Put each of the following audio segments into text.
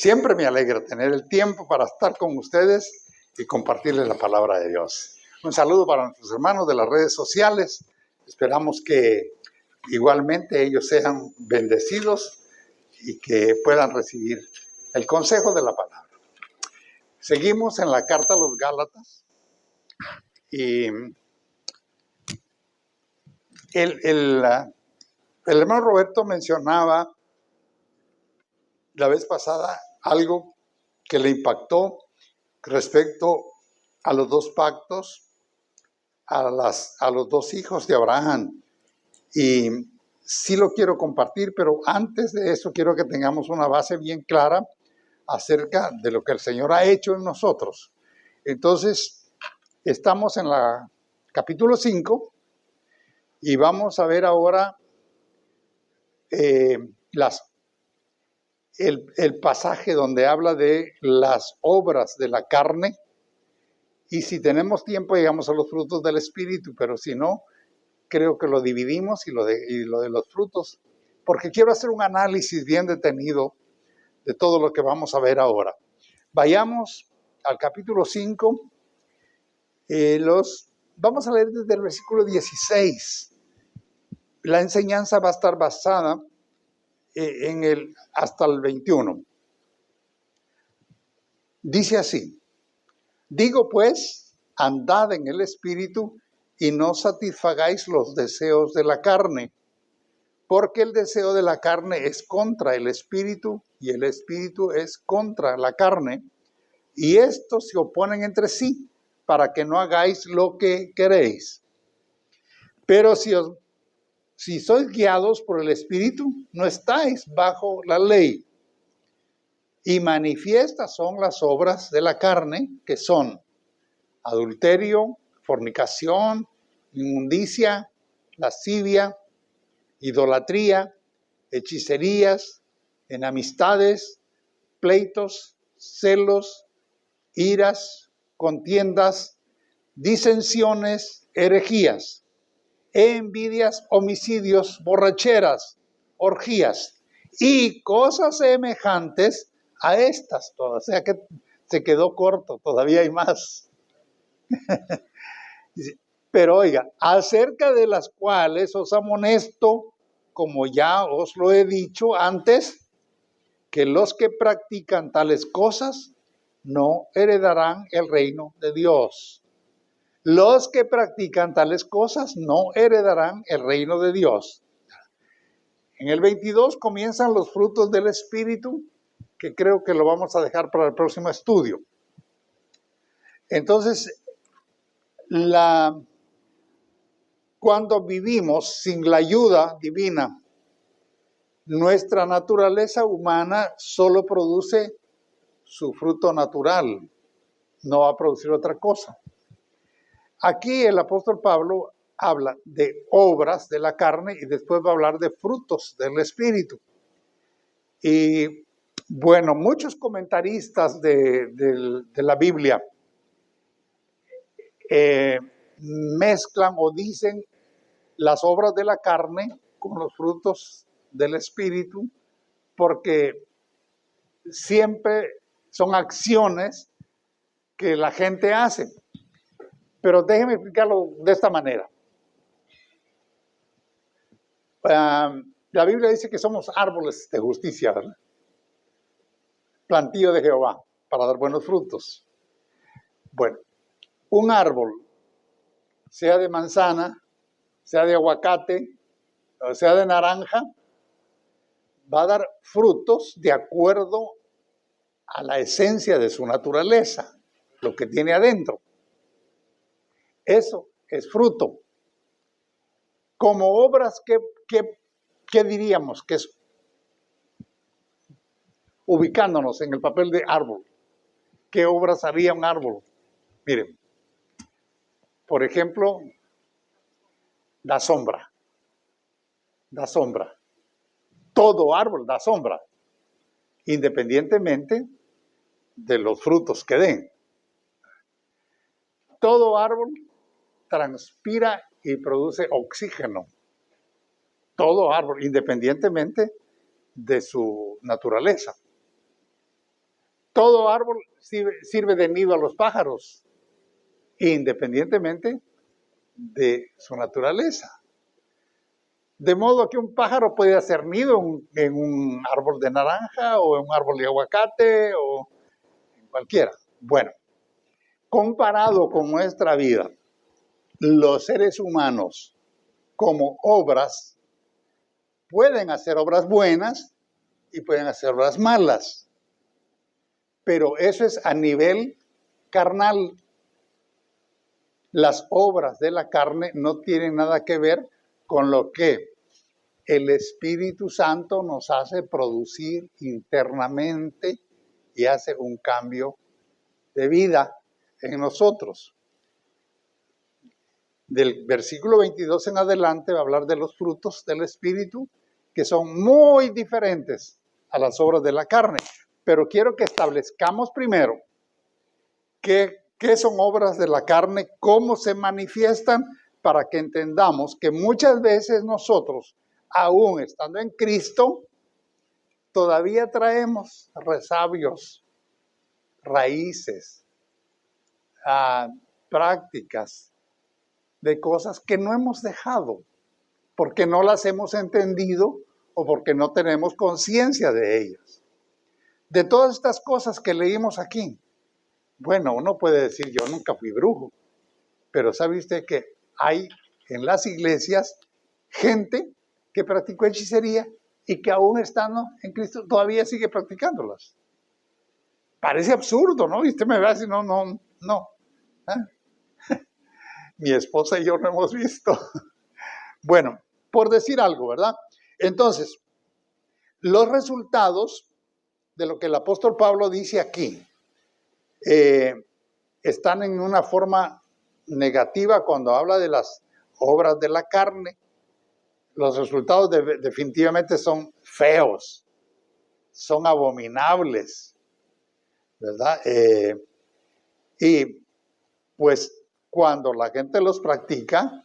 Siempre me alegra tener el tiempo para estar con ustedes y compartirles la palabra de Dios. Un saludo para nuestros hermanos de las redes sociales. Esperamos que igualmente ellos sean bendecidos y que puedan recibir el consejo de la palabra. Seguimos en la carta a los Gálatas y el hermano Roberto mencionaba la vez pasada algo que le impactó respecto a los dos pactos, a los dos hijos de Abraham. Y sí lo quiero compartir, pero antes de eso quiero que tengamos una base bien clara acerca de lo que el Señor ha hecho en nosotros. Entonces, estamos en la capítulo 5 y vamos a ver ahora el pasaje donde habla de las obras de la carne, y si tenemos tiempo llegamos a los frutos del Espíritu, pero si no, creo que lo dividimos y lo de los frutos, porque quiero hacer un análisis bien detenido de todo lo que vamos a ver ahora. Vayamos al capítulo 5, vamos a leer desde el versículo 16. La enseñanza va a estar basada hasta el 21. Dice así: digo pues, andad en el Espíritu y no satisfagáis los deseos de la carne, porque el deseo de la carne es contra el Espíritu y el Espíritu es contra la carne, y estos se oponen entre sí para que no hagáis lo que queréis. Pero si sois guiados por el Espíritu, no estáis bajo la ley. Y manifiestas son las obras de la carne, que son adulterio, fornicación, inmundicia, lascivia, idolatría, hechicerías, enemistades, pleitos, celos, iras, contiendas, disensiones, herejías, envidias, homicidios, borracheras, orgías y cosas semejantes a estas todas. O sea que se quedó corto, todavía hay más. Pero oiga, acerca de las cuales os amonesto, como ya os lo he dicho antes, que los que practican tales cosas no heredarán el reino de Dios. Los que practican tales cosas no heredarán el reino de Dios. En el 22 comienzan los frutos del Espíritu, que creo que lo vamos a dejar para el próximo estudio. Entonces, cuando vivimos sin la ayuda divina, nuestra naturaleza humana solo produce su fruto natural, no va a producir otra cosa. Aquí el apóstol Pablo habla de obras de la carne y después va a hablar de frutos del Espíritu. Y bueno, muchos comentaristas de la Biblia mezclan o dicen las obras de la carne con los frutos del Espíritu, porque siempre son acciones que la gente hace. Pero déjenme explicarlo de esta manera. La Biblia dice que somos árboles de justicia, ¿verdad? Plantío de Jehová para dar buenos frutos. Bueno, un árbol, sea de manzana, sea de aguacate, o sea de naranja, va a dar frutos de acuerdo a la esencia de su naturaleza, lo que tiene adentro. Eso es fruto. Como obras, ¿qué diríamos que es? Ubicándonos en el papel de árbol, ¿qué obras haría un árbol? Miren, por ejemplo, da sombra. Da sombra. Todo árbol da sombra, independientemente de los frutos que den. Todo árbol transpira y produce oxígeno. Todo árbol, independientemente de su naturaleza. todo árbol sirve de nido a los pájaros, independientemente de su naturaleza. De modo que un pájaro puede hacer nido en un árbol de naranja o en un árbol de aguacate o en cualquiera. Bueno, comparado con nuestra vida, los seres humanos como obras pueden hacer obras buenas y pueden hacer obras malas, pero eso es a nivel carnal. Las obras de la carne no tienen nada que ver con lo que el Espíritu Santo nos hace producir internamente y hace un cambio de vida en nosotros. Del versículo 22 en adelante va a hablar de los frutos del Espíritu, que son muy diferentes a las obras de la carne. Pero quiero que establezcamos primero qué son obras de la carne, cómo se manifiestan, para que entendamos que muchas veces nosotros, aún estando en Cristo, todavía traemos resabios, raíces, prácticas de cosas que no hemos dejado, porque no las hemos entendido o porque no tenemos conciencia de ellas. De todas estas cosas que leímos aquí, bueno, uno puede decir, yo nunca fui brujo, pero ¿sabe usted que hay en las iglesias gente que practicó hechicería y que aún estando en Cristo todavía sigue practicándolas? Parece absurdo, ¿no? Y usted me ve así, no. ¿Eh? Mi esposa y yo no hemos visto. Bueno, por decir algo, ¿verdad? Entonces, los resultados de lo que el apóstol Pablo dice aquí están en una forma negativa cuando habla de las obras de la carne. Los resultados definitivamente son feos, son abominables, ¿verdad? Y pues cuando la gente los practica,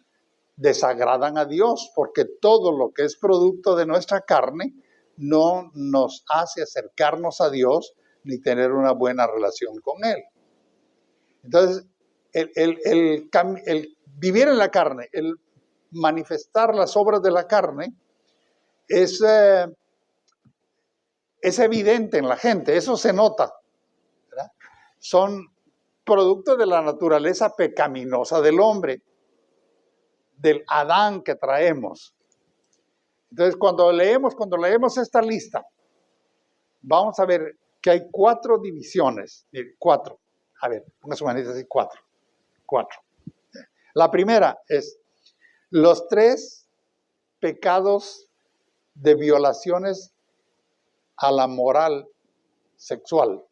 desagradan a Dios, porque todo lo que es producto de nuestra carne no nos hace acercarnos a Dios ni tener una buena relación con Él. Entonces, el vivir en la carne, el manifestar las obras de la carne, es evidente en la gente, eso se nota, ¿verdad? Son producto de la naturaleza pecaminosa del hombre, del Adán que traemos. Entonces, cuando leemos esta lista, vamos a ver que hay 4 divisiones. 4. A ver, ponga su manita así, 4. La primera es los 3 pecados de violaciones a la moral sexual.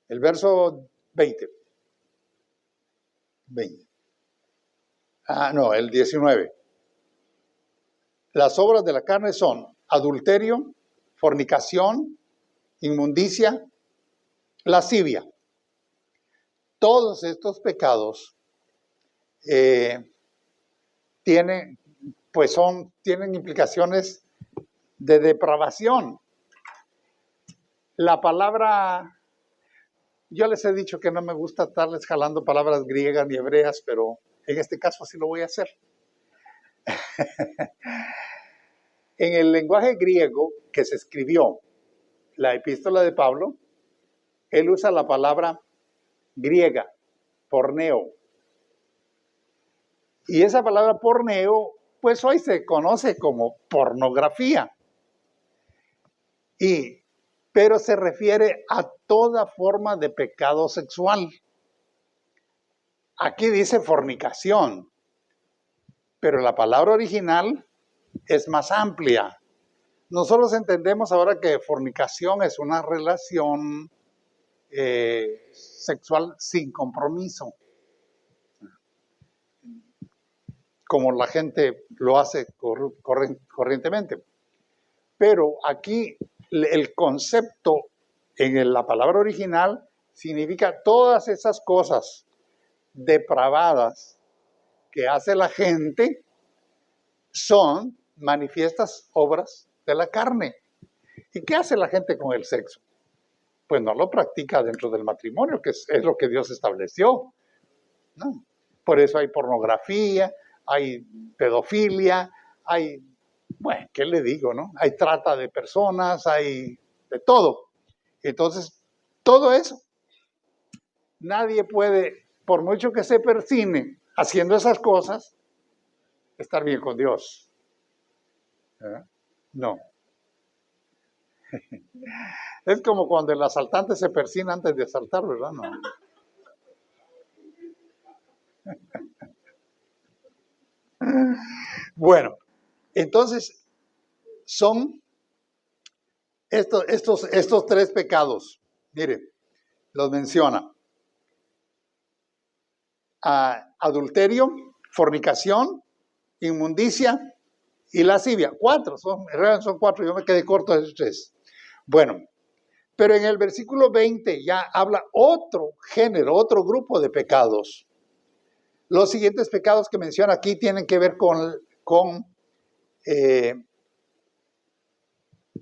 El verso 20. El 19. Las obras de la carne son adulterio, fornicación, inmundicia, lascivia. Todos estos pecados tienen implicaciones de depravación. La palabra, yo les he dicho que no me gusta estarles jalando palabras griegas ni hebreas, pero en este caso sí lo voy a hacer. En el lenguaje griego que se escribió la epístola de Pablo, él usa la palabra griega, porneo. Y esa palabra porneo, pues hoy se conoce como pornografía. Pero se refiere a toda forma de pecado sexual. Aquí dice fornicación, pero la palabra original es más amplia. Nosotros entendemos ahora que fornicación es una relación sexual sin compromiso, como la gente lo hace corrientemente. Pero aquí el concepto en la palabra original significa todas esas cosas depravadas que hace la gente son manifiestas obras de la carne. ¿Y qué hace la gente con el sexo? pues no lo practica dentro del matrimonio, que es lo que Dios estableció, ¿no? Por eso hay pornografía, hay pedofilia, hay, bueno, ¿qué le digo, no? Hay trata de personas, hay de todo. Entonces, todo eso, nadie puede, por mucho que se persine haciendo esas cosas, estar bien con Dios. No. Es como cuando el asaltante se persina antes de asaltar, ¿verdad? No. Bueno, entonces son estos tres pecados. Mire, los menciona. Adulterio, fornicación, inmundicia y lascivia. Son cuatro, yo me quedé corto de esos tres. Bueno, pero en el versículo 20 ya habla otro género, otro grupo de pecados. Los siguientes pecados que menciona aquí tienen que ver con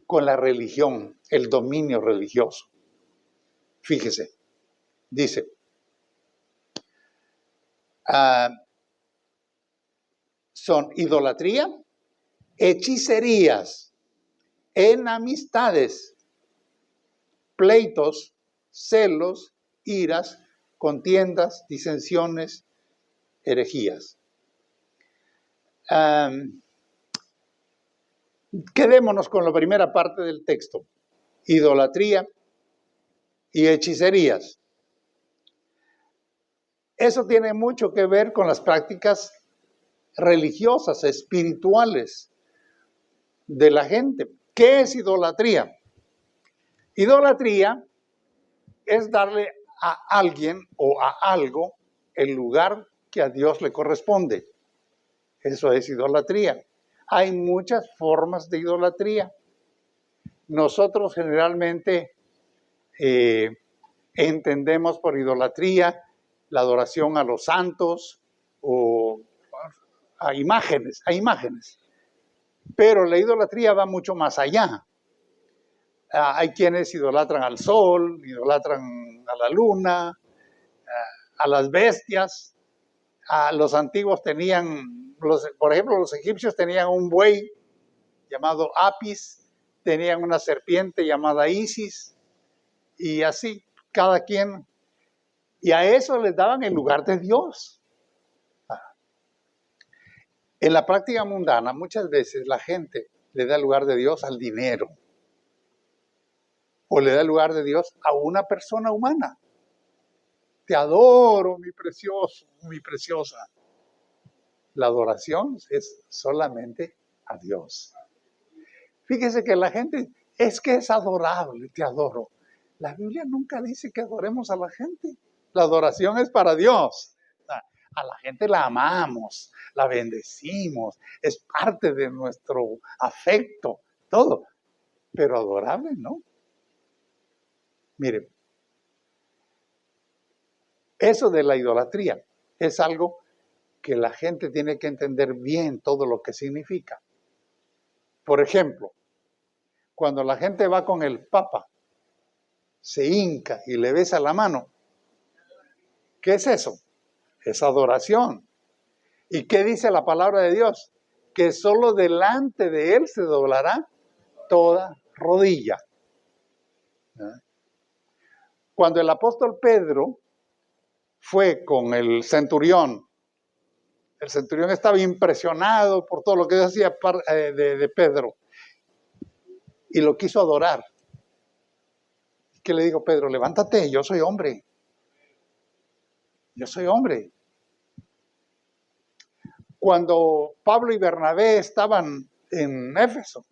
la religión, el dominio religioso. Fíjese, dice, son idolatría, hechicerías, enemistades, pleitos, celos, iras, contiendas, disensiones, herejías. Quedémonos con la primera parte del texto, idolatría y hechicerías. Eso tiene mucho que ver con las prácticas religiosas, espirituales de la gente. ¿Qué es idolatría? Idolatría es darle a alguien o a algo el lugar que a Dios le corresponde. Eso es idolatría. Hay muchas formas de idolatría. Nosotros generalmente entendemos por idolatría la adoración a los santos o a imágenes. Pero la idolatría va mucho más allá. Hay quienes idolatran al sol, idolatran a la luna, a las bestias. Los antiguos tenían, por ejemplo, los egipcios tenían un buey llamado Apis, tenían una serpiente llamada Isis, y así, cada quien. Y a eso les daban el lugar de Dios. En la práctica mundana, muchas veces la gente le da el lugar de Dios al dinero. O le da el lugar de Dios a una persona humana. Te adoro, mi precioso, mi preciosa. La adoración es solamente a Dios. Fíjese que la gente, es que es adorable, te adoro. La Biblia nunca dice que adoremos a la gente. La adoración es para Dios. A la gente la amamos, la bendecimos, es parte de nuestro afecto, todo. Pero adorable, ¿no? Miren, eso de la idolatría es algo que la gente tiene que entender bien todo lo que significa. Por ejemplo, cuando la gente va con el Papa, se hinca y le besa la mano, ¿qué es eso? Es adoración. ¿Y qué dice la palabra de Dios? Que solo delante de él se doblará toda rodilla. Cuando el apóstol Pedro fue con el centurión estaba impresionado por todo lo que decía de Pedro y lo quiso adorar. ¿Qué le digo, Pedro? Levántate, yo soy hombre. Yo soy hombre. Cuando Pablo y Bernabé estaban en Éfeso,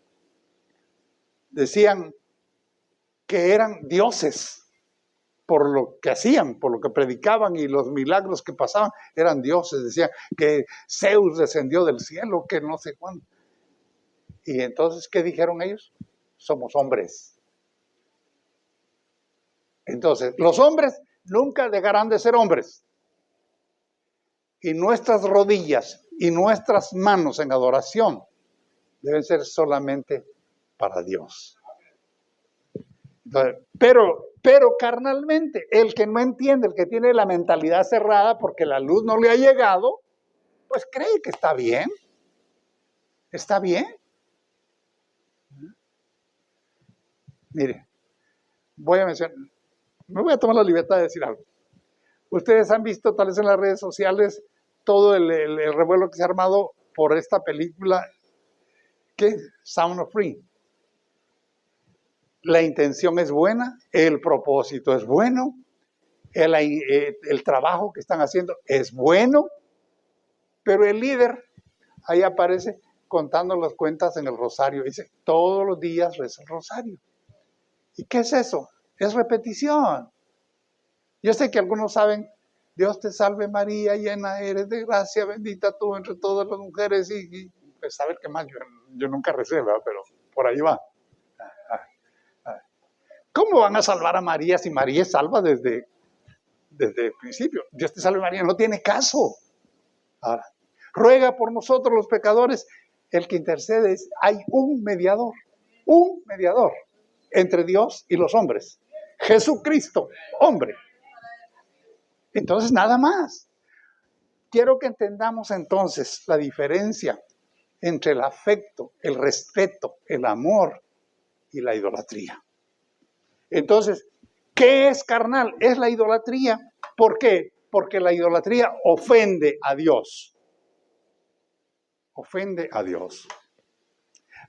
decían que eran dioses por lo que hacían, por lo que predicaban y los milagros que pasaban, eran dioses. Decían que Zeus descendió del cielo, que no sé cuándo. Y entonces, ¿qué dijeron ellos? Somos hombres. Entonces, los hombres nunca dejarán de ser hombres. Y nuestras rodillas y nuestras manos en adoración deben ser solamente para Dios. Entonces, pero Pero carnalmente, el que no entiende, el que tiene la mentalidad cerrada porque la luz no le ha llegado, pues cree que está bien. Está bien. Mire, me voy a tomar la libertad de decir algo. Ustedes han visto tal vez en las redes sociales todo el revuelo que se ha armado por esta película, ¿qué? Sound of Freedom. La intención es buena, el propósito es bueno, el trabajo que están haciendo es bueno, pero el líder ahí aparece contando las cuentas en el rosario. Dice, todos los días reza el rosario. ¿Y qué es eso? Es repetición. Yo sé que algunos saben, Dios te salve María, llena eres de gracia, bendita tú entre todas las mujeres. Y pues saber qué más, yo nunca recé, ¿verdad? Pero por ahí va. ¿Cómo van a salvar a María si María es salva desde el principio? Dios te salve María, no tiene caso. Ahora, ruega por nosotros los pecadores. El que intercede hay un mediador entre Dios y los hombres. Jesucristo, hombre. Entonces, nada más. Quiero que entendamos entonces la diferencia entre el afecto, el respeto, el amor y la idolatría. Entonces, ¿qué es carnal? Es la idolatría. ¿Por qué? Porque la idolatría ofende a Dios. Ofende a Dios.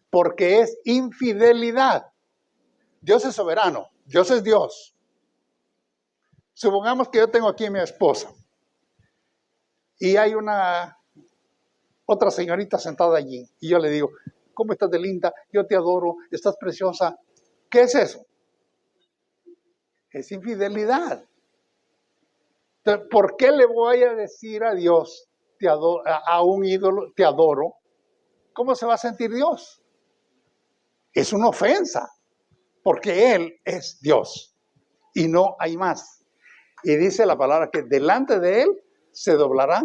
Porque es infidelidad. Dios es soberano. Dios es Dios. Supongamos que yo tengo aquí a mi esposa. Y hay otra señorita sentada allí. Y yo le digo, ¿cómo estás de linda? Yo te adoro, estás preciosa. ¿Qué es eso? Es infidelidad. Entonces, ¿por qué le voy a decir a Dios, a un ídolo, te adoro? ¿Cómo se va a sentir Dios? Es una ofensa, porque Él es Dios y no hay más. Y dice la palabra que delante de Él se doblará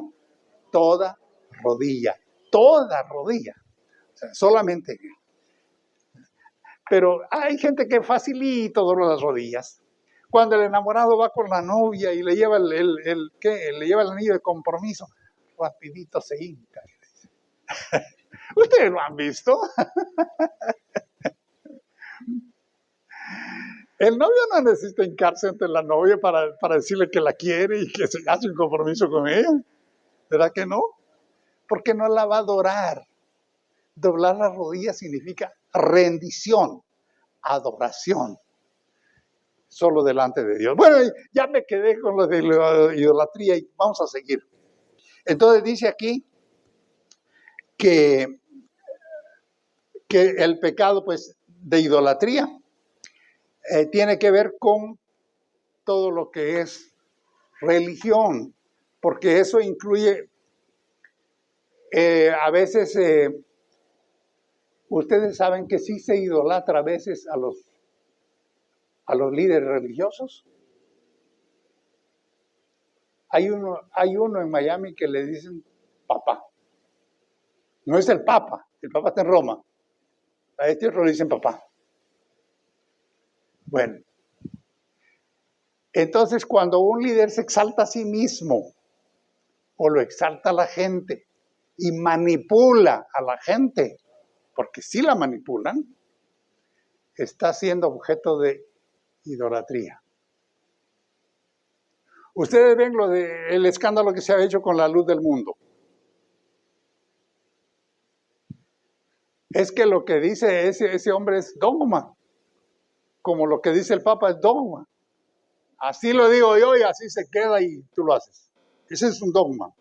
toda rodilla. Toda rodilla. O sea, solamente Él. Pero hay gente que facilito dobla las rodillas. Cuando el enamorado va con la novia y le lleva le lleva el anillo de compromiso, rapidito se hinca. ¿Ustedes lo han visto? El novio no necesita hincarse ante la novia para decirle que la quiere y que se hace un compromiso con ella. ¿Verdad que no? Porque no la va a adorar. Doblar las rodillas significa rendición, adoración. Solo delante de Dios. Bueno, ya me quedé con lo de la idolatría y vamos a seguir. Entonces dice aquí que el pecado pues de idolatría tiene que ver con todo lo que es religión, porque eso incluye a veces ustedes saben que sí se idolatra a veces a los líderes religiosos. Hay uno en Miami que le dicen papá. No es el papa está en Roma. A este otro le dicen papá. Bueno, entonces cuando un líder se exalta a sí mismo o lo exalta a la gente y manipula a la gente, porque sí la manipulan, está siendo objeto de idolatría. Ustedes ven el escándalo que se ha hecho con la luz del mundo. Es que lo que dice ese hombre es dogma, como lo que dice el Papa es dogma. Así lo digo yo y así se queda y tú lo haces. Ese es un dogma.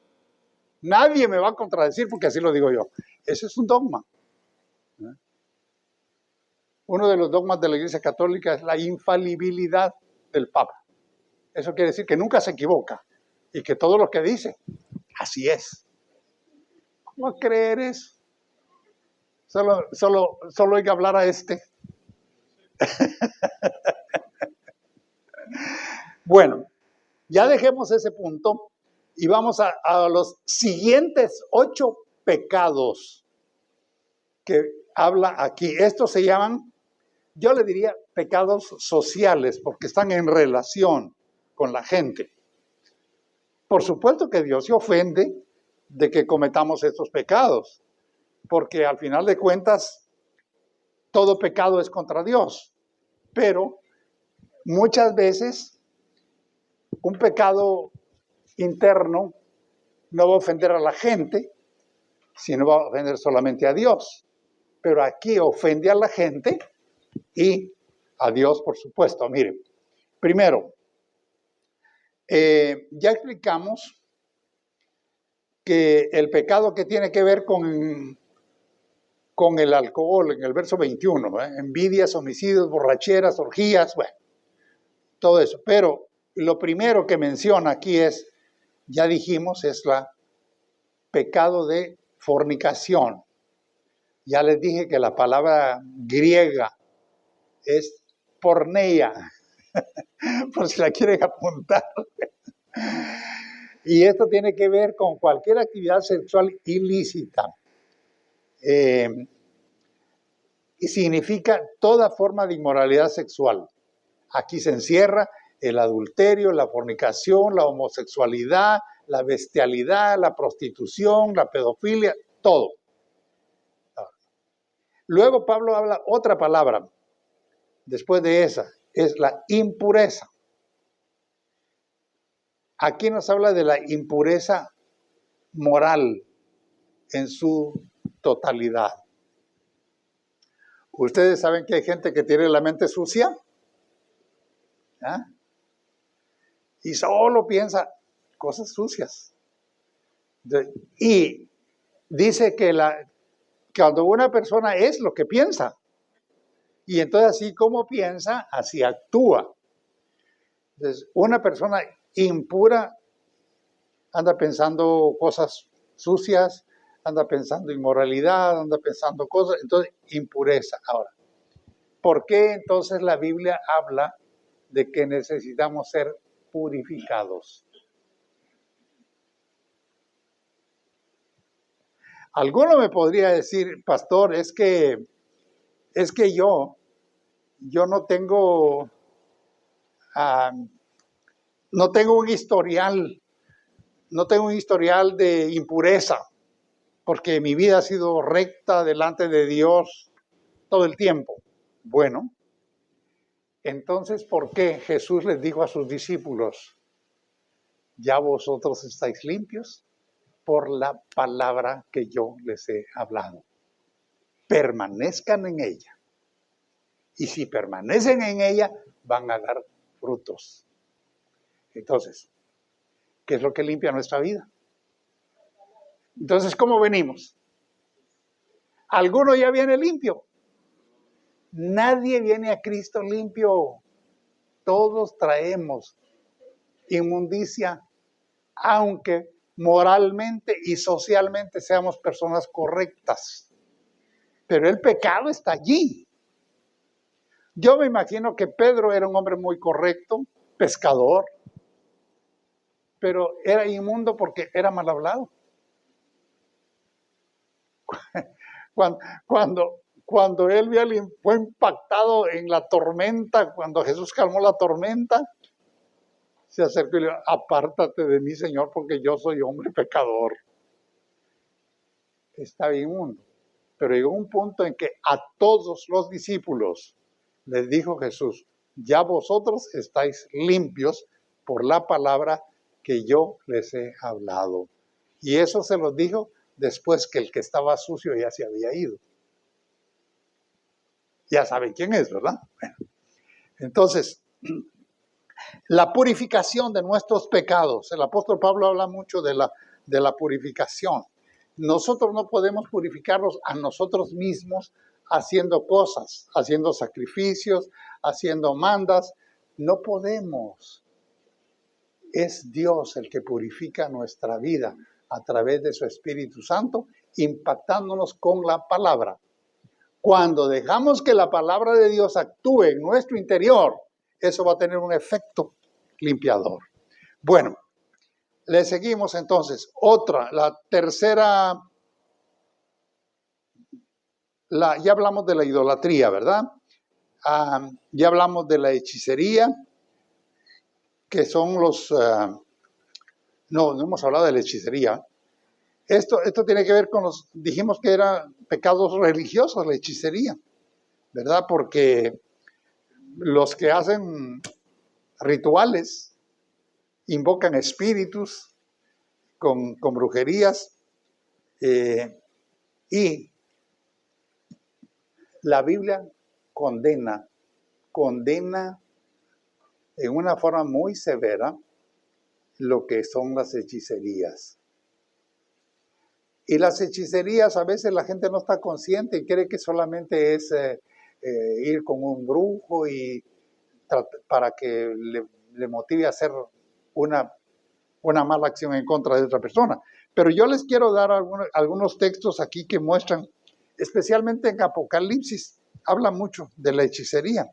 Nadie me va a contradecir porque así lo digo yo. Ese es un dogma. Uno de los dogmas de la Iglesia Católica es la infalibilidad del Papa. Eso quiere decir que nunca se equivoca y que todo lo que dice, así es. ¿Cómo creer eso? Solo hay que hablar a este. Bueno, ya dejemos ese punto y vamos a los siguientes 8 pecados que habla aquí. Estos se llaman yo le diría pecados sociales, porque están en relación con la gente. Por supuesto que Dios se ofende de que cometamos estos pecados, porque al final de cuentas, todo pecado es contra Dios. Pero muchas veces un pecado interno no va a ofender a la gente, sino va a ofender solamente a Dios. Pero aquí ofende a la gente y a Dios, por supuesto. Miren, primero, ya explicamos que el pecado que tiene que ver con el alcohol, en el verso 21, envidias, homicidios, borracheras, orgías, bueno, todo eso. Pero lo primero que menciona aquí es, ya dijimos, es la pecado de fornicación. Ya les dije que la palabra griega es porneia, por si la quieren apuntar. Y esto tiene que ver con cualquier actividad sexual ilícita. Y significa toda forma de inmoralidad sexual. Aquí se encierra el adulterio, la fornicación, la homosexualidad, la bestialidad, la prostitución, la pedofilia, todo. Luego Pablo habla otra palabra, después de esa, es la impureza. Aquí nos habla de la impureza moral en su totalidad. ¿Ustedes saben que hay gente que tiene la mente sucia? ¿Ah? Y solo piensa cosas sucias. Y dice que cuando una persona es lo que piensa, y entonces así como piensa, así actúa. Entonces, una persona impura anda pensando cosas sucias, anda pensando inmoralidad, anda pensando cosas, entonces impureza. Ahora, ¿por qué entonces la Biblia habla de que necesitamos ser purificados? Alguno me podría decir, pastor, es que yo no tengo un historial, no tengo un historial de impureza, porque mi vida ha sido recta delante de Dios todo el tiempo. Bueno, entonces, ¿por qué Jesús les dijo a sus discípulos, ya vosotros estáis limpios por la palabra que yo les he hablado? Permanezcan en ella. Y si permanecen en ella, van a dar frutos. Entonces, ¿qué es lo que limpia nuestra vida? Entonces, ¿cómo venimos? ¿Alguno ya viene limpio? Nadie viene a Cristo limpio. Todos traemos inmundicia, aunque moralmente y socialmente seamos personas correctas. Pero el pecado está allí. Yo me imagino que Pedro era un hombre muy correcto, pescador, pero era inmundo porque era mal hablado. Cuando él fue impactado en la tormenta, cuando Jesús calmó la tormenta, se acercó y le dijo, apártate de mí, Señor, porque yo soy hombre pecador. Estaba inmundo. Pero llegó un punto en que a todos los discípulos les dijo Jesús, ya vosotros estáis limpios por la palabra que yo les he hablado. Y eso se los dijo después que el que estaba sucio ya se había ido. Ya saben quién es, ¿verdad? Bueno, entonces, la purificación de nuestros pecados. El apóstol Pablo habla mucho de la purificación. Nosotros no podemos purificarnos a nosotros mismos haciendo cosas, haciendo sacrificios, haciendo mandas. No podemos. Es Dios el que purifica nuestra vida a través de su Espíritu Santo, impactándonos con la palabra. Cuando dejamos que la palabra de Dios actúe en nuestro interior, eso va a tener un efecto limpiador. Bueno, le seguimos entonces. La tercera, ya hablamos de la idolatría, ¿verdad? Ya hablamos de la hechicería, que son los... no hemos hablado de la hechicería. Esto tiene que ver con dijimos que eran pecados religiosos, la hechicería, ¿verdad? Porque los que hacen rituales invocan espíritus con brujerías, y la Biblia condena en una forma muy severa lo que son las hechicerías. Y las hechicerías, a veces la gente no está consciente y cree que solamente es ir con un brujo y para que le motive a hacer una mala acción en contra de otra persona. Pero yo les quiero dar algunos textos aquí que muestran, especialmente en Apocalipsis, habla mucho de la hechicería.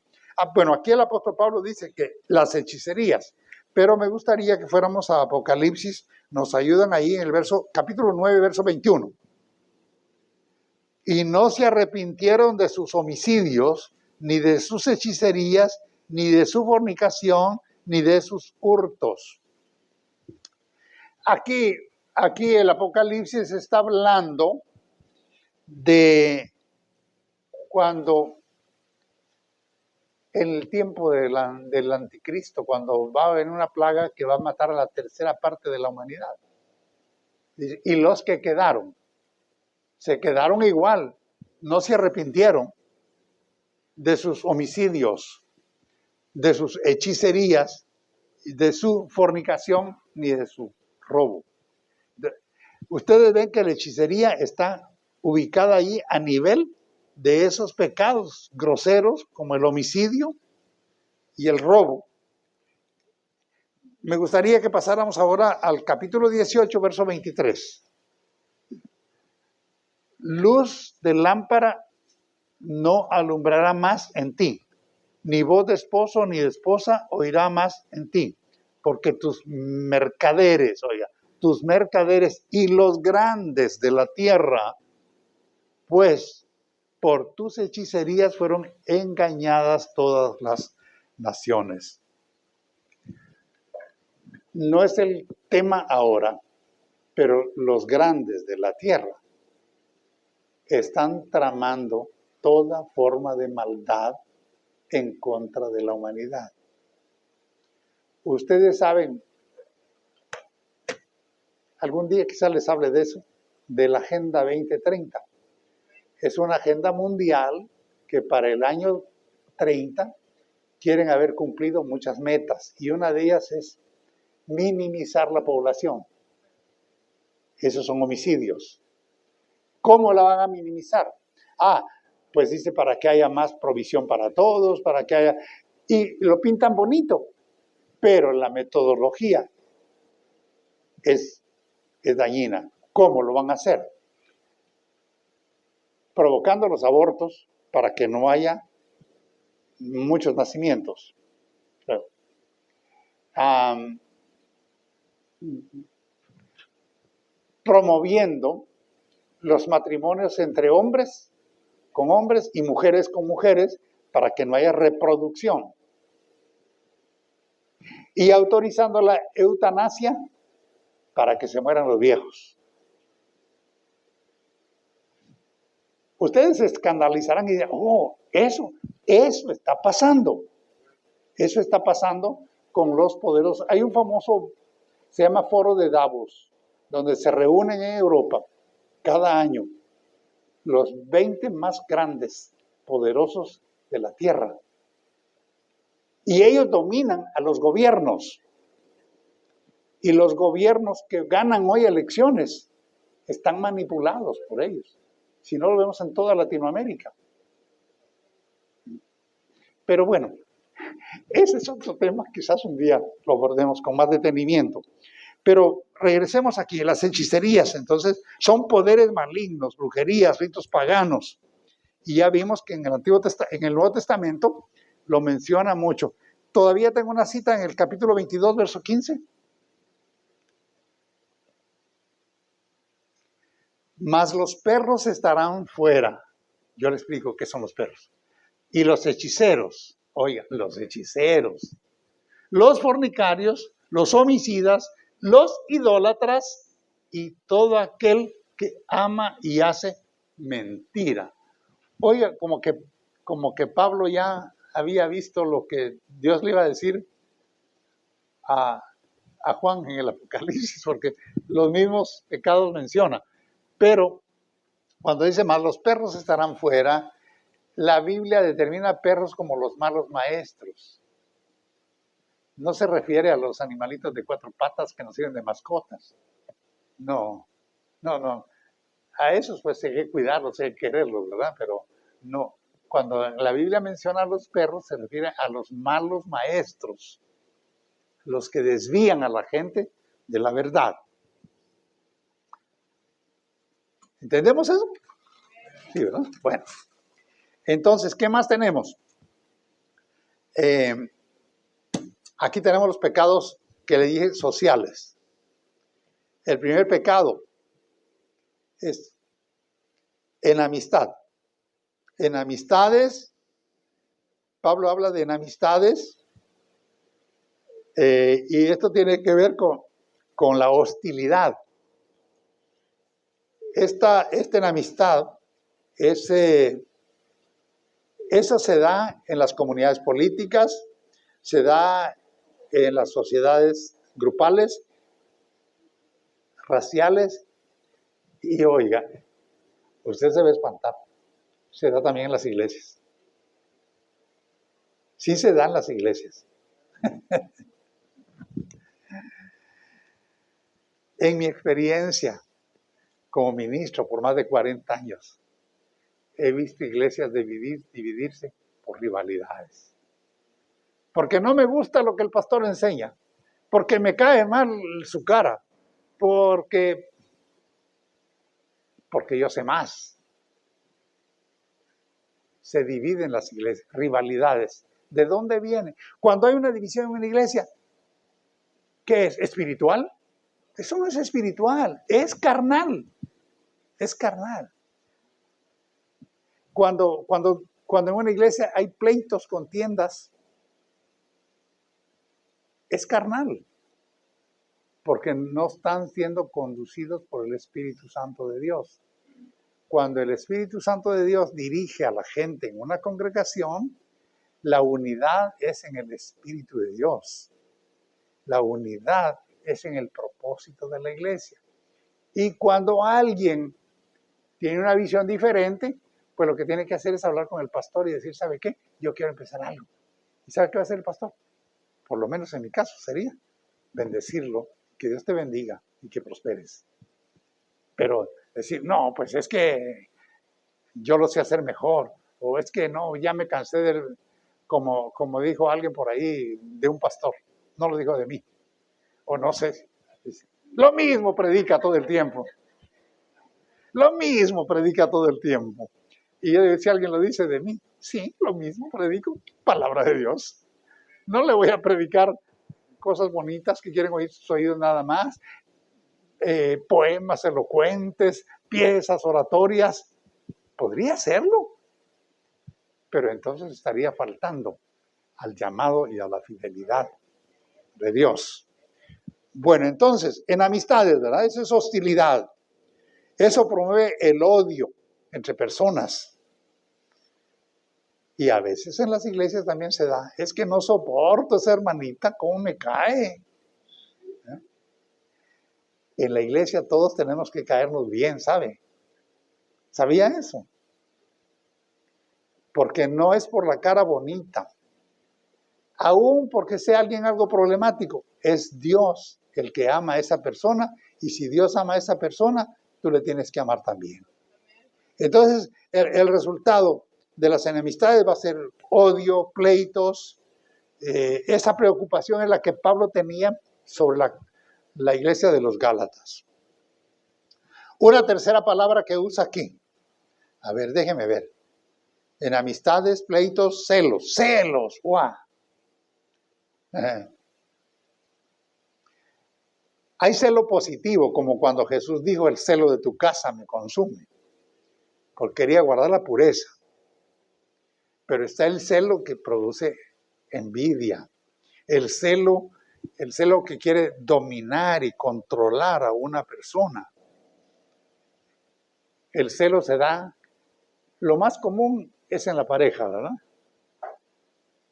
Bueno, aquí el apóstol Pablo dice que las hechicerías, pero me gustaría que fuéramos a Apocalipsis, nos ayudan ahí en el capítulo 9, verso 21. Y no se arrepintieron de sus homicidios, ni de sus hechicerías, ni de su fornicación, ni de sus hurtos. Aquí el Apocalipsis está hablando de cuando en el tiempo del anticristo, cuando va a haber una plaga que va a matar a la tercera parte de la humanidad. Y los que se quedaron igual, no se arrepintieron de sus homicidios, de sus hechicerías, de su fornicación, ni de su robo. Ustedes ven que la hechicería está ubicada ahí a nivel de esos pecados groseros como el homicidio y el robo. Me gustaría que pasáramos ahora al capítulo 18, verso 23. Luz de lámpara no alumbrará más en ti, ni voz de esposo ni de esposa oirá más en ti, porque tus mercaderes y los grandes de la tierra, pues por tus hechicerías fueron engañadas todas las naciones. No es el tema ahora, pero los grandes de la tierra están tramando toda forma de maldad en contra de la humanidad. Ustedes saben, algún día quizás les hable de eso, de la Agenda 2030. Es una agenda mundial que para el año 30 quieren haber cumplido muchas metas, y una de ellas es minimizar la población. Esos son homicidios. ¿Cómo la van a minimizar? Pues dice, para que haya más provisión para todos, para que haya... Y lo pintan bonito, pero la metodología es dañina. ¿Cómo lo van a hacer? Provocando los abortos para que no haya muchos nacimientos. Promoviendo los matrimonios entre hombres con hombres y mujeres con mujeres para que no haya reproducción. Y autorizando la eutanasia para que se mueran los viejos. Ustedes se escandalizarán y dirán, eso está pasando. Eso está pasando con los poderosos. Hay un famoso, se llama Foro de Davos, donde se reúnen en Europa cada año los 20 más grandes, poderosos de la Tierra. Y ellos dominan a los gobiernos. Y los gobiernos que ganan hoy elecciones están manipulados por ellos. Si no, lo vemos en toda Latinoamérica. Pero bueno, ese es otro tema, quizás un día lo abordemos con más detenimiento. Pero regresemos aquí, las hechicerías, entonces, son poderes malignos, brujerías, ritos paganos. Y ya vimos que en el Nuevo Testamento lo menciona mucho. Todavía tengo una cita en el capítulo 22, verso 15. Mas los perros estarán fuera. Yo le explico qué son los perros. y los hechiceros, oigan, los hechiceros, los fornicarios, los homicidas, los idólatras y todo aquel que ama y hace mentira. Oiga, como que Pablo ya había visto lo que Dios le iba a decir a Juan en el Apocalipsis, porque los mismos pecados menciona. Pero cuando dice más, los perros estarán fuera, la Biblia determina perros como los malos maestros. No se refiere a los animalitos de 4 patas que nos sirven de mascotas. No. A esos pues hay que cuidarlos, hay que quererlos, ¿verdad? Pero no. Cuando la Biblia menciona a los perros, se refiere a los malos maestros, los que desvían a la gente de la verdad. ¿Entendemos eso? Sí, ¿verdad? Bueno. Entonces, ¿qué más tenemos? Aquí tenemos los pecados que le dije sociales. El primer pecado es enamistad. Enemistades, Pablo habla de enemistades, y esto tiene que ver con la hostilidad. Esta enemistad, eso se da en las comunidades políticas, se da en las sociedades grupales, raciales, y oiga, usted se va a espantar, se da también en las iglesias. Sí se da en las iglesias. En mi experiencia como ministro por más de 40 años, he visto iglesias dividirse por rivalidades. Porque no me gusta lo que el pastor enseña, porque me cae mal su cara, porque yo sé más. Se dividen las iglesias, rivalidades. ¿De dónde viene? Cuando hay una división en una iglesia, ¿qué es? ¿Espiritual? Eso no es espiritual, es carnal. Es carnal. Cuando en una iglesia hay pleitos, contiendas, es carnal. Porque no están siendo conducidos por el Espíritu Santo de Dios. Cuando el Espíritu Santo de Dios dirige a la gente en una congregación, la unidad es en el Espíritu de Dios. La unidad es en el propósito de la iglesia. Y cuando alguien tiene una visión diferente, pues lo que tiene que hacer es hablar con el pastor y decir, ¿sabe qué? Yo quiero empezar algo. ¿Y sabe qué va a hacer el pastor? Por lo menos en mi caso sería bendecirlo, que Dios te bendiga y que prosperes. Pero decir, no, pues es que yo lo sé hacer mejor, o es que no, ya me cansé del, como dijo alguien por ahí, de un pastor, no lo dijo de mí, o no sé, lo mismo predica todo el tiempo. Lo mismo predica todo el tiempo. Y si alguien lo dice de mí, sí, lo mismo predico, palabra de Dios. No le voy a predicar cosas bonitas que quieren oír sus oídos nada más, poemas elocuentes, piezas oratorias. Podría hacerlo, pero entonces estaría faltando al llamado y a la fidelidad de Dios. Bueno, entonces, en amistades, ¿verdad? Eso es hostilidad. Eso promueve el odio entre personas. Y a veces en las iglesias también se da. Es que no soporto esa hermanita, ¿cómo me cae? En la iglesia todos tenemos que caernos bien, ¿sabe? ¿Sabía eso? Porque no es por la cara bonita. Aún porque sea alguien algo problemático, es Dios el que ama a esa persona. Y si Dios ama a esa persona, tú le tienes que amar también. Entonces, el resultado de las enemistades va a ser odio, pleitos. Esa preocupación es la que Pablo tenía sobre la iglesia de los Gálatas. Una tercera palabra que usa aquí. A ver, déjeme ver. Enemistades, pleitos, celos. Celos, ¡guau! Hay celo positivo, como cuando Jesús dijo, el celo de tu casa me consume, porque quería guardar la pureza. Pero está el celo que produce envidia, el celo que quiere dominar y controlar a una persona. El celo se da, lo más común es en la pareja, ¿verdad?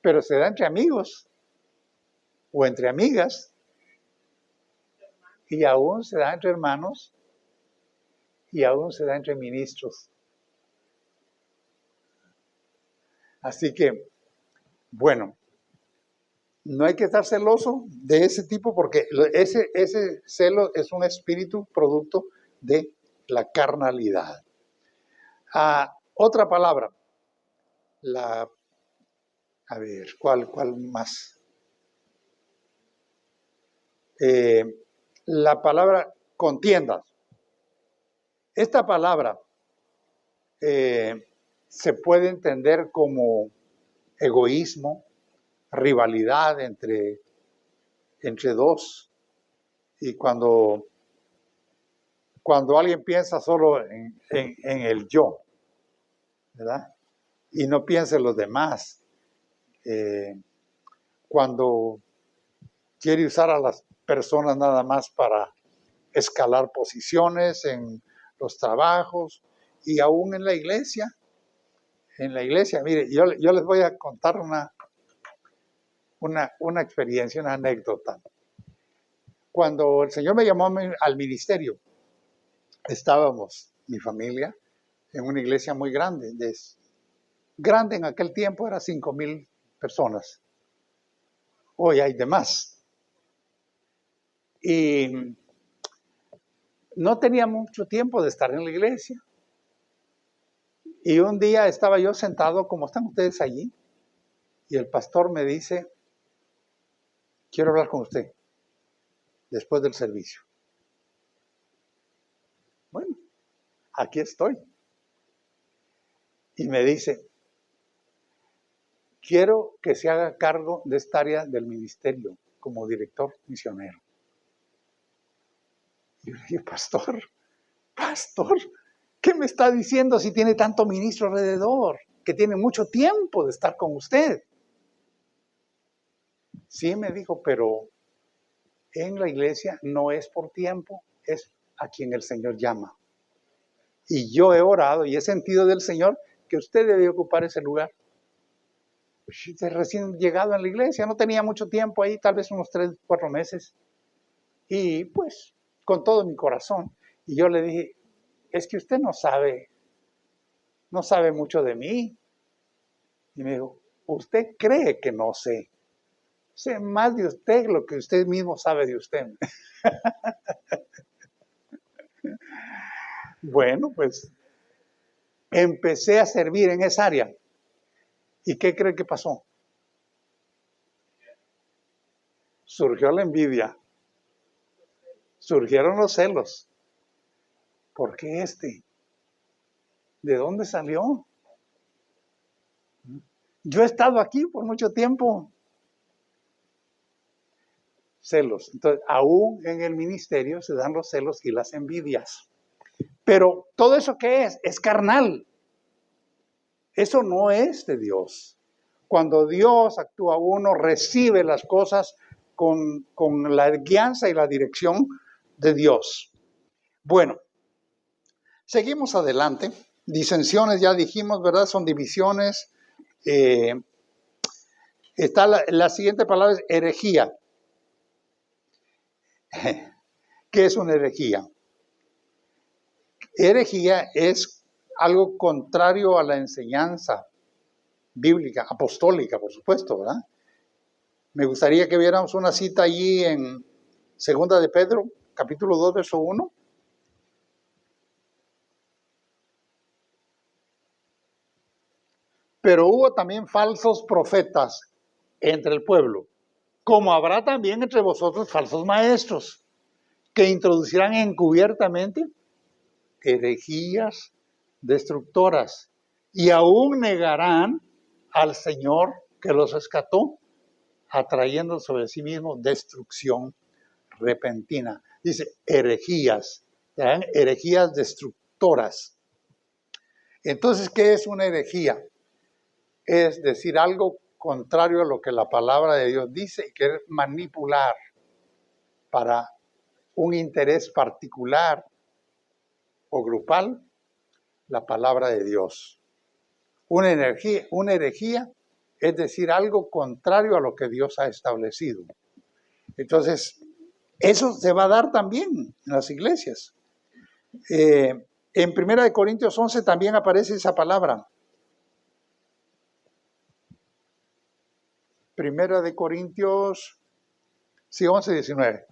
Pero se da entre amigos o entre amigas y aún se da entre hermanos y aún se da entre ministros. Así que, bueno, no hay que estar celoso de ese tipo porque ese celo es un espíritu producto de la carnalidad. Otra palabra, ¿cuál más? La palabra contiendas. Esta palabra se puede entender como egoísmo, rivalidad entre dos. Y cuando alguien piensa solo en el yo, ¿verdad? Y no piensa en los demás. Cuando quiere usar a las personas nada más para escalar posiciones en los trabajos y aún en la iglesia. En la iglesia, mire, yo les voy a contar una experiencia, una anécdota. Cuando el Señor me llamó al ministerio, estábamos, mi familia, en una iglesia muy grande. Grande en aquel tiempo era 5,000 personas. Hoy hay de más. Y no tenía mucho tiempo de estar en la iglesia. Y un día estaba yo sentado, como están ustedes allí, y el pastor me dice, quiero hablar con usted después del servicio. Bueno, aquí estoy. Y me dice, quiero que se haga cargo de esta área del ministerio como director misionero. Y yo le dije, pastor, ¿qué me está diciendo si tiene tanto ministro alrededor? Que tiene mucho tiempo de estar con usted. Sí, me dijo, pero en la iglesia no es por tiempo, es a quien el Señor llama. Y yo he orado y he sentido del Señor que usted debe ocupar ese lugar. Recién llegado en la iglesia, no tenía mucho tiempo ahí, tal vez unos 3, 4 meses. Y pues, con todo mi corazón. Y yo le dije, es que usted no sabe mucho de mí. Y me dijo, usted cree que no sé. Sé más de usted lo que usted mismo sabe de usted. Bueno, pues empecé a servir en esa área. ¿Y qué cree que pasó? Surgió la envidia. Surgieron los celos. ¿Por qué ¿De dónde salió? Yo he estado aquí por mucho tiempo. Celos. Entonces, aún en el ministerio se dan los celos y las envidias. Pero todo eso ¿qué es? Es carnal. Eso no es de Dios. Cuando Dios actúa, uno recibe las cosas con la guianza y la dirección de Dios. Bueno, seguimos adelante. Disensiones, ya dijimos, ¿verdad? Son divisiones. Está la siguiente palabra, es herejía. ¿Qué es una herejía? Herejía es algo contrario a la enseñanza bíblica, apostólica, por supuesto, ¿verdad? Me gustaría que viéramos una cita allí en 2 de Pedro, capítulo 2, verso 1. Pero hubo también falsos profetas entre el pueblo, como habrá también entre vosotros falsos maestros, que introducirán encubiertamente herejías destructoras y aún negarán al Señor que los rescató, atrayendo sobre sí mismo destrucción repentina. Dice herejías, ¿verdad? Herejías destructoras. Entonces, ¿qué es una herejía? es decir algo contrario a lo que la palabra de Dios dice y querer manipular para un interés particular o grupal la palabra de Dios. Una herejía es decir algo contrario a lo que Dios ha establecido. Entonces, eso se va a dar también en las iglesias. En 1 Corintios 11 también aparece esa palabra. 1 Corintios 11, 19.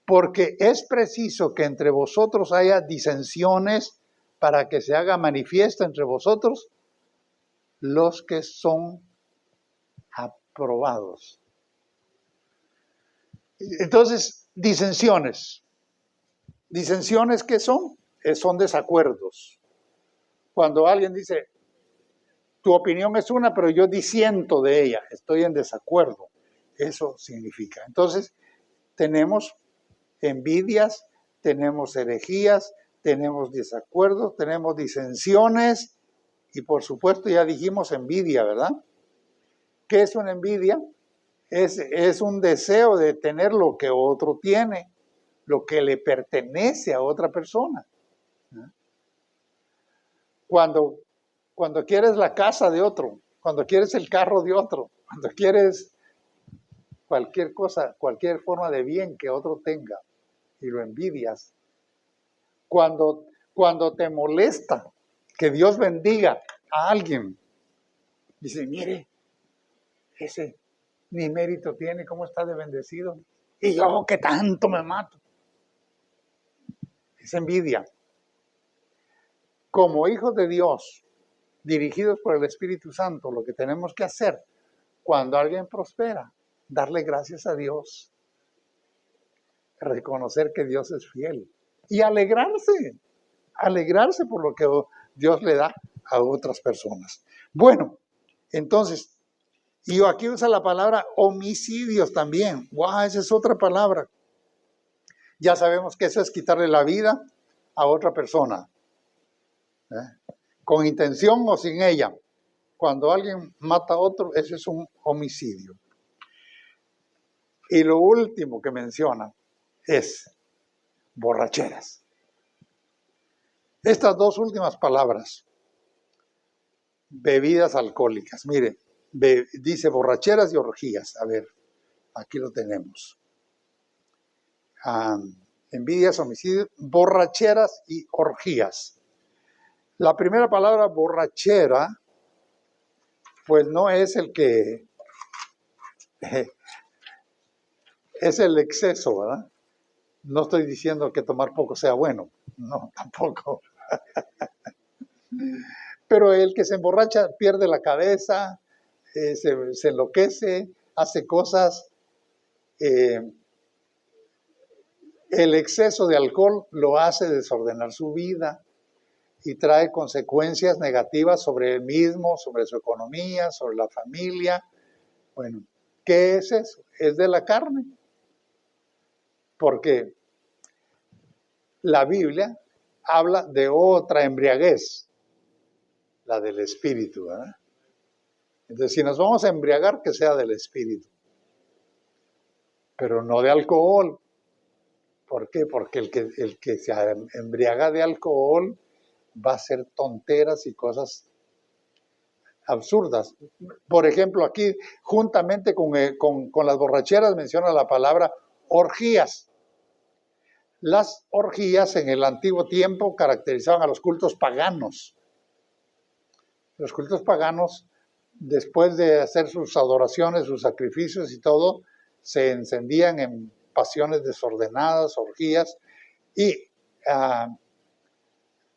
Porque es preciso que entre vosotros haya disensiones para que se haga manifiesto entre vosotros los que son aprobados. Entonces, disensiones. ¿Disensiones qué son? Son desacuerdos. Cuando alguien dice, tu opinión es una, pero yo disiento de ella, estoy en desacuerdo. Eso significa. Entonces, tenemos envidias, tenemos herejías, tenemos desacuerdos, tenemos disensiones y por supuesto ya dijimos envidia, ¿verdad? ¿Qué es una envidia? Es un deseo de tener lo que otro tiene, lo que le pertenece a otra persona. Cuando quieres la casa de otro, cuando quieres el carro de otro, cuando quieres cualquier cosa, cualquier forma de bien que otro tenga y lo envidias, cuando te molesta que Dios bendiga a alguien, dice, mire, ese ni mérito tiene, cómo está de bendecido, y yo que tanto me mato. Es envidia. Como hijos de Dios, dirigidos por el Espíritu Santo, lo que tenemos que hacer cuando alguien prospera, darle gracias a Dios, reconocer que Dios es fiel y alegrarse por lo que Dios le da a otras personas. Bueno, entonces, y aquí usa la palabra homicidios también. ¡Wow! Esa es otra palabra. Ya sabemos que eso es quitarle la vida a otra persona, con intención o sin ella. Cuando alguien mata a otro, eso es un homicidio. Y lo último que menciona es borracheras. Estas dos últimas palabras, bebidas alcohólicas. Mire, dice borracheras y orgías. A ver, aquí lo tenemos. Envidias, homicidios, borracheras y orgías. La primera palabra, borrachera, pues no es el que... es el exceso, ¿verdad? No estoy diciendo que tomar poco sea bueno, no, tampoco. Pero el que se emborracha pierde la cabeza, se enloquece, hace cosas. El exceso de alcohol lo hace desordenar su vida y trae consecuencias negativas sobre él mismo, sobre su economía, sobre la familia. Bueno, ¿qué es eso? Es de la carne. Porque la Biblia habla de otra embriaguez, la del espíritu, ¿verdad? Entonces, si nos vamos a embriagar, que sea del espíritu, pero no de alcohol. ¿Por qué? Porque el que se embriaga de alcohol va a hacer tonteras y cosas absurdas. Por ejemplo, aquí, juntamente con las borracheras, menciona la palabra orgías. Las orgías en el antiguo tiempo caracterizaban a los cultos paganos. Los cultos paganos, después de hacer sus adoraciones, sus sacrificios y todo, se encendían en pasiones desordenadas, orgías, y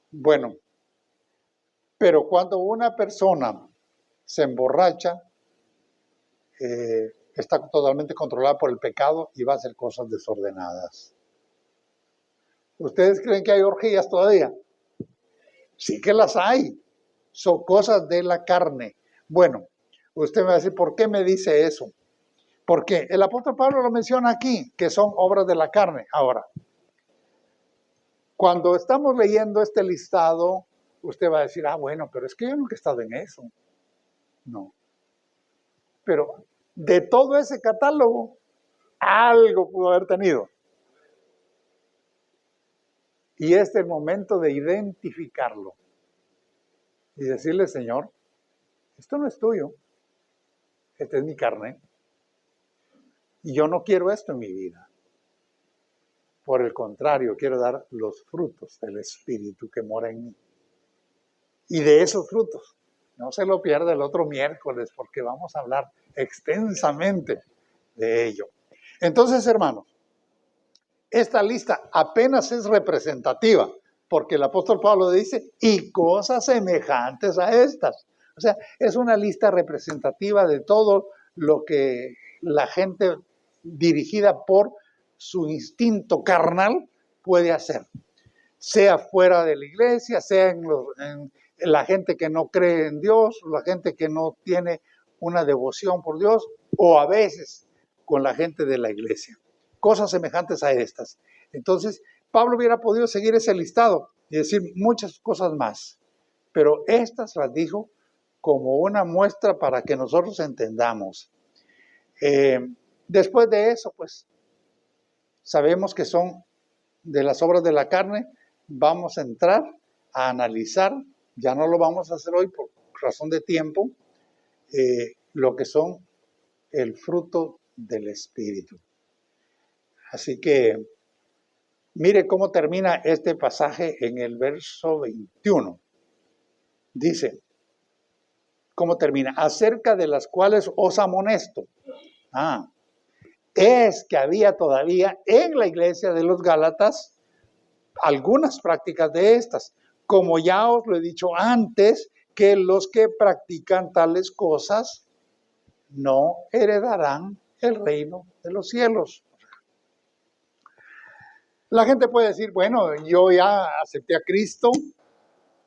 bueno, pero cuando una persona se emborracha, está totalmente controlada por el pecado y va a hacer cosas desordenadas. ¿Ustedes creen que hay orgías todavía? Sí que las hay. Son cosas de la carne. Bueno, usted me va a decir, ¿por qué me dice eso? Porque el apóstol Pablo lo menciona aquí, que son obras de la carne. Ahora, cuando estamos leyendo este listado, usted va a decir, bueno, pero es que yo nunca he estado en eso. No, pero de todo ese catálogo, algo pudo haber tenido. Y este es el momento de identificarlo y decirle, Señor, esto no es tuyo, esta es mi carne, y yo no quiero esto en mi vida. Por el contrario, quiero dar los frutos del Espíritu que mora en mí. Y de esos frutos, no se lo pierda el otro miércoles, porque vamos a hablar extensamente de ello. Entonces, hermanos, esta lista apenas es representativa, porque el apóstol Pablo dice, y cosas semejantes a estas. O sea, es una lista representativa de todo lo que la gente dirigida por su instinto carnal puede hacer. Sea fuera de la iglesia, sea en la gente que no cree en Dios, la gente que no tiene una devoción por Dios, o a veces con la gente de la iglesia. Cosas semejantes a estas. Entonces, Pablo hubiera podido seguir ese listado y decir muchas cosas más, pero estas las dijo como una muestra para que nosotros entendamos. Después de eso, pues, sabemos que son de las obras de la carne. Vamos a entrar a analizar, ya no lo vamos a hacer hoy por razón de tiempo, lo que son el fruto del Espíritu. Así que mire cómo termina este pasaje en el verso 21. Dice, ¿cómo termina? Acerca de las cuales os amonesto. Es que había todavía en la iglesia de los Gálatas algunas prácticas de estas. Como ya os lo he dicho antes, que los que practican tales cosas no heredarán el reino de los cielos. La gente puede decir, bueno, yo ya acepté a Cristo,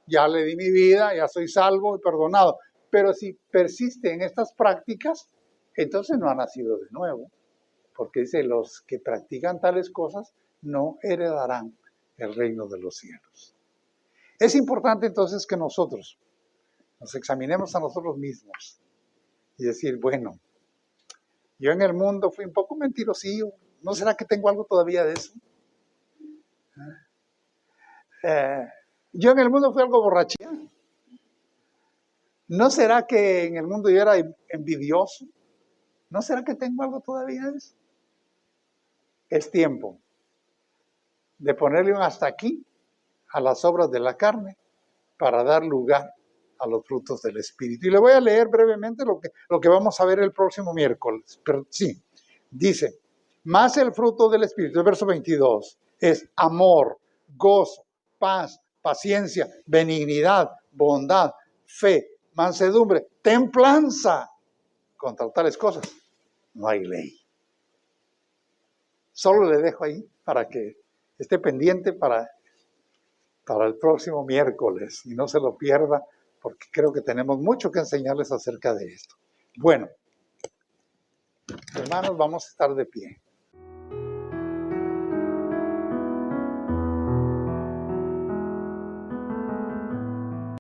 ya le di mi vida, ya soy salvo y perdonado. Pero si persiste en estas prácticas, entonces no ha nacido de nuevo. Porque dice, los que practican tales cosas no heredarán el reino de los cielos. Es importante entonces que nosotros nos examinemos a nosotros mismos y decir, bueno, yo en el mundo fui un poco mentirosillo, ¿no será que tengo algo todavía de eso? Yo en el mundo fui algo borrachía. ¿No será que en el mundo yo era envidioso? ¿No será que tengo algo todavía de eso? Es tiempo de ponerle un hasta aquí a las obras de la carne para dar lugar a los frutos del Espíritu. Y le voy a leer brevemente lo que vamos a ver el próximo miércoles. Pero sí, dice, más el fruto del Espíritu, el verso 22, es amor, gozo, paz, paciencia, benignidad, bondad, fe, mansedumbre, templanza. Contra tales cosas no hay ley. Solo le dejo ahí para que esté pendiente para el próximo miércoles y no se lo pierda, porque creo que tenemos mucho que enseñarles acerca de esto. Bueno, hermanos, vamos a estar de pie.